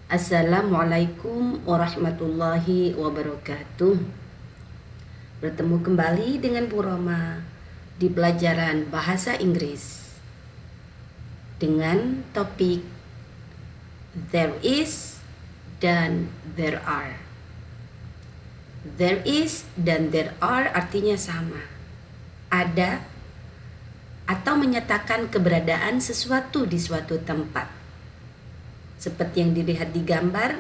Assalamualaikum warahmatullahi wabarakatuh. Bertemu kembali dengan Bu Roma di pelajaran bahasa Inggris dengan topik there is dan there are. There is dan there are artinya sama. Ada atau menyatakan keberadaan sesuatu di suatu tempat. Seperti yang dilihat di gambar,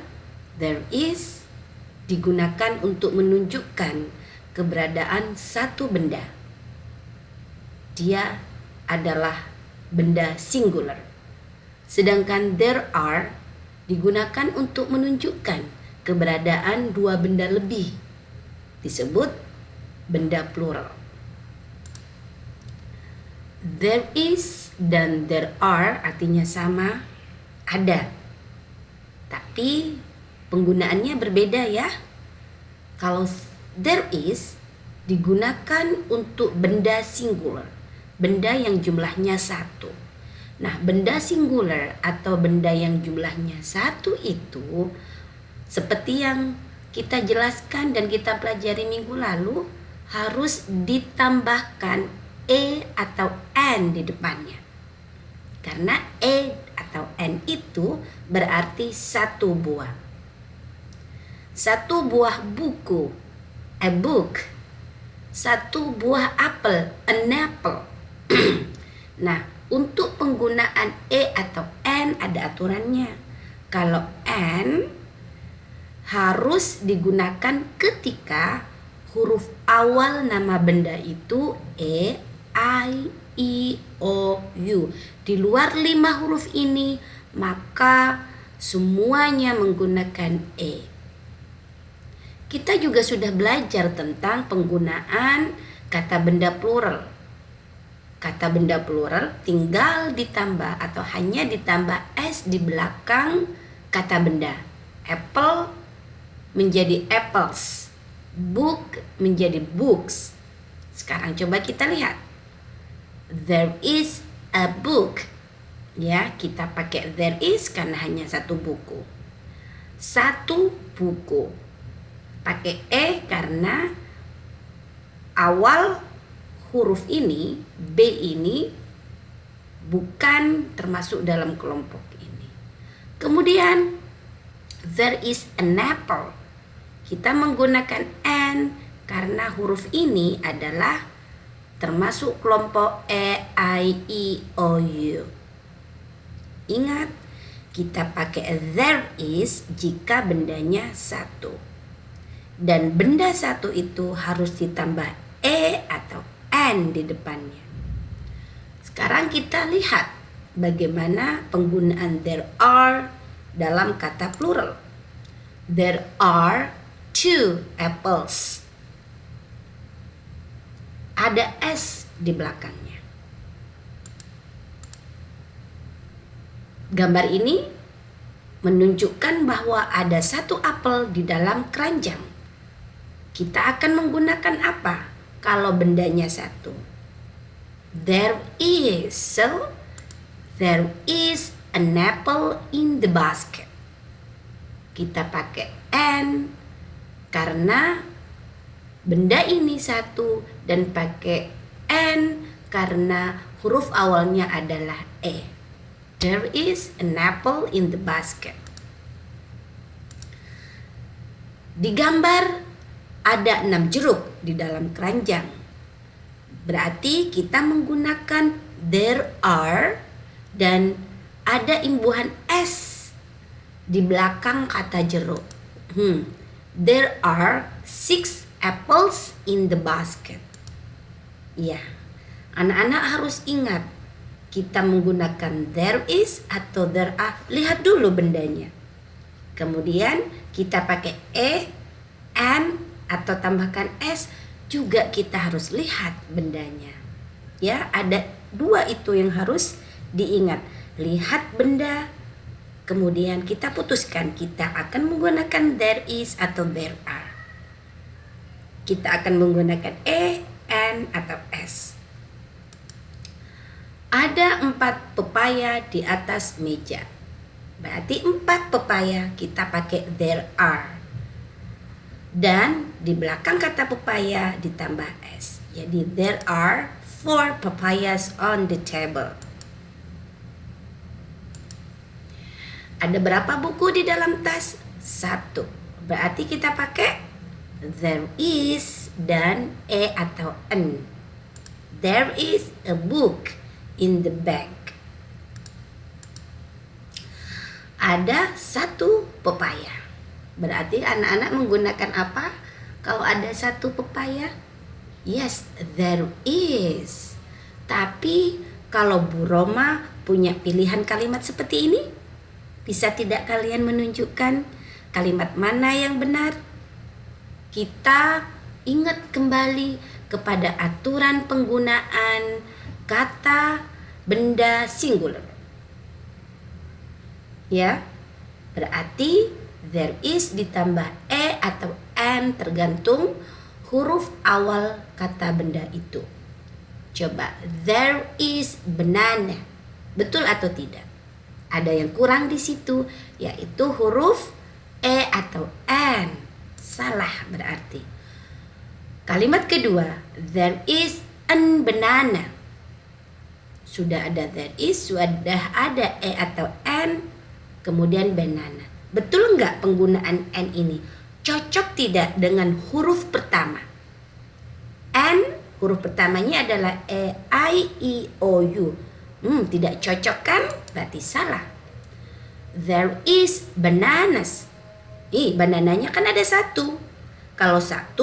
there is digunakan untuk menunjukkan keberadaan satu benda. Dia adalah benda singular. Sedangkan there are digunakan untuk menunjukkan keberadaan dua benda lebih. Disebut benda plural. There is dan there are artinya sama, ada. Tapi penggunaannya berbeda ya. Kalau there is digunakan untuk benda singular, benda yang jumlahnya satu. Nah, benda singular atau benda yang jumlahnya satu itu seperti yang kita jelaskan dan kita pelajari minggu lalu, harus ditambahkan e atau n di depannya. Karena e atau n itu berarti satu buah. Satu buah buku, a book. Satu buah apel, an apple. Nah, untuk penggunaan e atau n ada aturannya. Kalau n harus digunakan ketika huruf awal nama benda itu e, i, i, o, u. Di luar 5 huruf ini, maka semuanya menggunakan e. Kita juga sudah belajar tentang penggunaan kata benda plural. Kata benda plural tinggal ditambah atau hanya ditambah s di belakang kata benda. Apple menjadi apples, book menjadi books. Sekarang coba kita lihat. There is a book. Ya, kita pakai there is karena hanya satu buku. Satu buku. Pakai e karena awal huruf ini, B ini bukan termasuk dalam kelompok ini. Kemudian there is an apple. Kita menggunakan n karena huruf ini adalah termasuk kelompok e, i, i, o, u. Ingat, kita pakai there is jika bendanya satu. Dan benda satu itu harus ditambah e atau n di depannya. Sekarang kita lihat bagaimana penggunaan there are dalam kata plural. There are 2 apples. Ada s di belakangnya. Gambar ini menunjukkan bahwa ada satu apel di dalam keranjang. Kita akan menggunakan apa kalau bendanya satu? There is. So, there is an apple in the basket. Kita pakai n karena benda ini satu dan pakai n karena huruf awalnya adalah e. There is an apple in the basket. Di gambar ada 6 jeruk di dalam keranjang. Berarti kita menggunakan there are dan ada imbuhan s di belakang kata jeruk. There are 6 apples in the basket. Ya, anak-anak harus ingat, kita menggunakan there is atau there are. Lihat dulu bendanya. Kemudian kita pakai e, n atau tambahkan s, juga kita harus lihat bendanya. Ya, ada 2 itu yang harus diingat. Lihat benda, kemudian kita putuskan kita akan menggunakan there is atau there are. Kita akan menggunakan e, n atau s. Ada 4 pepaya di atas meja. Berarti 4 pepaya, kita pakai there are. Dan di belakang kata pepaya ditambah s. Jadi there are 4 papayas on the table. Ada berapa buku di dalam tas? 1. Berarti kita pakai there is dan atau an. There is a book in the bag. Ada 1 pepaya. Berarti anak-anak menggunakan apa kalau ada 1 pepaya? Yes, there is. Tapi kalau Bu Roma punya pilihan kalimat seperti ini, bisa tidak kalian menunjukkan kalimat mana yang benar? Kita ingat kembali kepada aturan penggunaan kata benda singular. Ya, berarti there is ditambah atau an tergantung huruf awal kata benda itu. Coba, there is banana. Betul atau tidak? Ada yang kurang di situ, yaitu huruf atau an. Salah berarti. Kalimat kedua, there is an banana. Sudah ada there is, sudah ada atau an, kemudian banana. Betul nggak penggunaan n ini? Cocok tidak dengan huruf pertama? N, huruf pertamanya adalah I, O, U. Tidak cocok kan? Berarti salah. There is bananas. Banananya kan ada 1. Kalau 1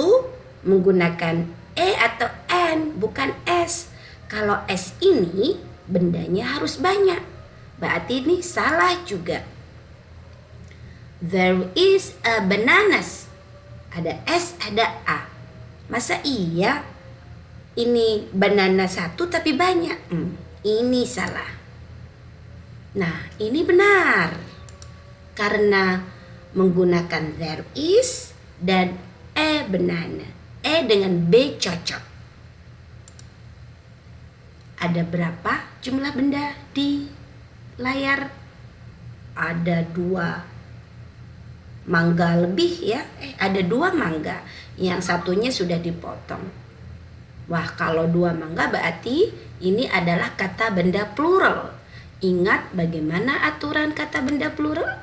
menggunakan atau n, bukan s. Kalau s ini bendanya harus banyak. Berarti ini salah juga. There is a bananas. Ada S, ada A. Masa iya ini banana 1 tapi banyak? Ini salah. Nah, ini benar. Karena menggunakan there is dan banana. Dengan B cocok. Ada berapa jumlah benda di layar? Ada 2 mangga lebih ya. Ada 2 mangga. Yang satunya sudah dipotong. Wah, kalau 2 mangga berarti ini adalah kata benda plural. Ingat bagaimana aturan kata benda plural?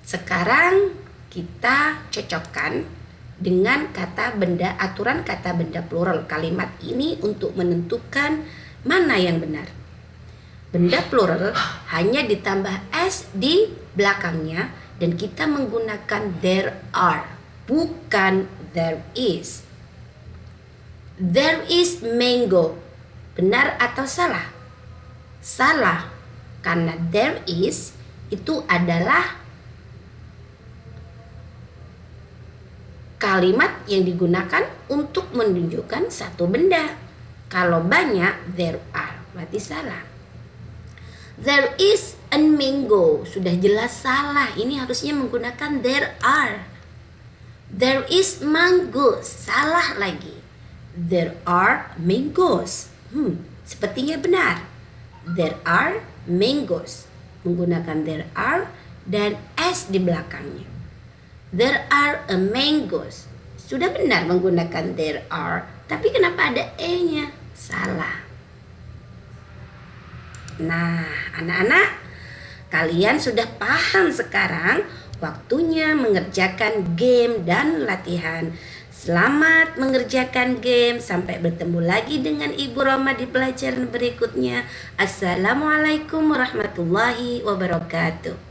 Sekarang kita cocokkan dengan kata benda, aturan kata benda plural kalimat ini untuk menentukan mana yang benar. Benda plural hanya ditambah s di belakangnya dan kita menggunakan there are, bukan there is. There is mango. Benar atau salah? Salah, karena there is itu adalah kalimat yang digunakan untuk menunjukkan satu benda. Kalau banyak there are, berarti salah. There is a mango, sudah jelas salah. Ini harusnya menggunakan there are. There is mangoes, salah lagi. There are mangoes. Sepertinya benar. There are mangoes, menggunakan there are dan s di belakangnya. There are a mangoes, sudah benar menggunakan there are, tapi kenapa ada e-nya? Salah. Nah, anak-anak, kalian sudah paham sekarang waktunya mengerjakan game dan latihan. Selamat mengerjakan game. Sampai bertemu lagi dengan Ibu Roma di pelajaran berikutnya. Assalamualaikum warahmatullahi wabarakatuh.